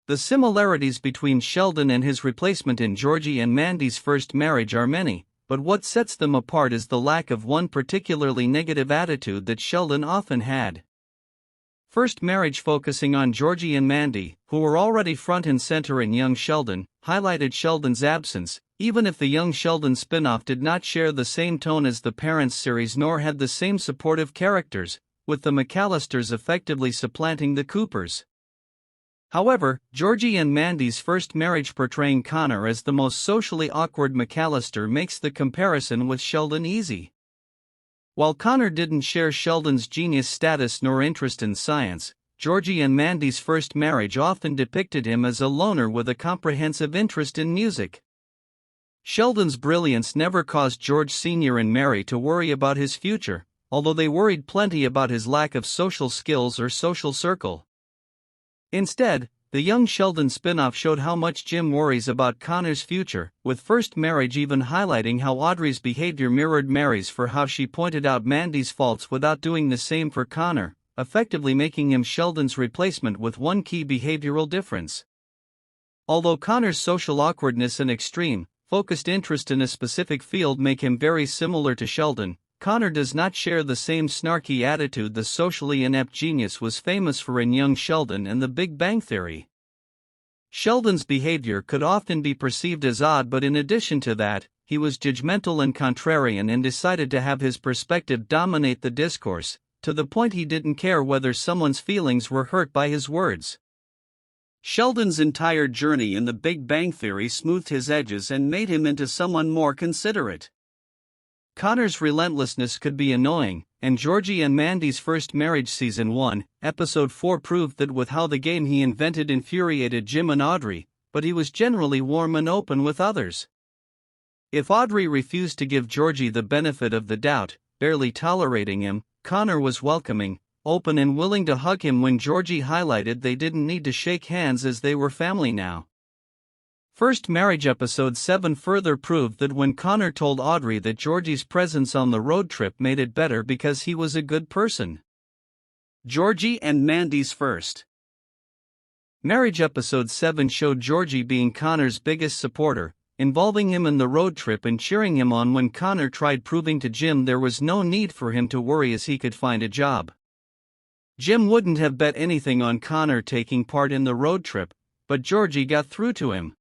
The similarities between Sheldon and his replacement in Georgie and Mandy's first marriage are many, but what sets them apart is the lack of one particularly negative attitude that Sheldon often had. First marriage, focusing on Georgie and Mandy, who were already front and center in young Sheldon, highlighted Sheldon's absence, even if the young Sheldon spin-off did not share the same tone as the Parents series nor had the same supportive characters, with the McAllisters effectively supplanting the Coopers. However, Georgie and Mandy's first marriage portraying Connor as the most socially awkward McAllister makes the comparison with Sheldon easy. While Connor didn't share Sheldon's genius status nor interest in science, Georgie and Mandy's first marriage often depicted him as a loner with a comprehensive interest in music. Sheldon's brilliance never caused George Sr. and Mary to worry about his future, although they worried plenty about his lack of social skills or social circle. Instead, the young Sheldon spin-off showed how much Jim worries about Connor's future, with first marriage even highlighting how Audrey's behavior mirrored Mary's for how she pointed out Mandy's faults without doing the same for Connor, effectively making him Sheldon's replacement with one key behavioral difference. Although Connor's social awkwardness and extreme, focused interest in a specific field make him very similar to Sheldon, Connor does not share the same snarky attitude the socially inept genius was famous for in young Sheldon and The Big Bang Theory. Sheldon's behavior could often be perceived as odd, but in addition to that, he was judgmental and contrarian and decided to have his perspective dominate the discourse, to the point he didn't care whether someone's feelings were hurt by his words. Sheldon's entire journey in The Big Bang Theory smoothed his edges and made him into someone more considerate. Connor's relentlessness could be annoying, and Georgie and Mandy's first marriage season 1, episode 4 proved that with how the game he invented infuriated Jim and Audrey, but he was generally warm and open with others. If Audrey refused to give Georgie the benefit of the doubt, barely tolerating him, Connor was welcoming, open and willing to hug him when Georgie highlighted they didn't need to shake hands as they were family now. First Marriage episode 7 further proved that when Connor told Audrey that Georgie's presence on the road trip made it better because he was a good person. Georgie and Mandy's first marriage episode 7 showed Georgie being Connor's biggest supporter, involving him in the road trip and cheering him on when Connor tried proving to Jim there was no need for him to worry as he could find a job. Jim wouldn't have bet anything on Connor taking part in the road trip, but Georgie got through to him.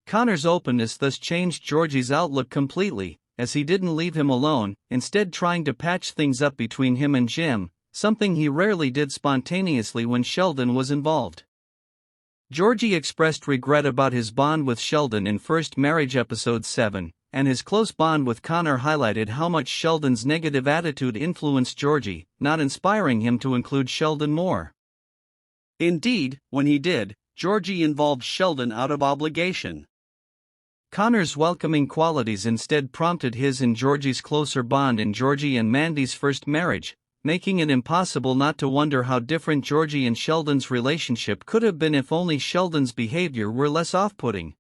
Connor's openness thus changed Georgie's outlook completely, as he didn't leave him alone, instead trying to patch things up between him and Jim, something he rarely did spontaneously when Sheldon was involved. Georgie expressed regret about his bond with Sheldon in First Marriage episode 7, and his close bond with Connor highlighted how much Sheldon's negative attitude influenced Georgie, not inspiring him to include Sheldon more. Indeed, when he did, Georgie involved Sheldon out of obligation. Connor's welcoming qualities instead prompted his and Georgie's closer bond in Georgie and Mandy's first marriage, making it impossible not to wonder how different Georgie and Sheldon's relationship could have been if only Sheldon's behavior were less off-putting.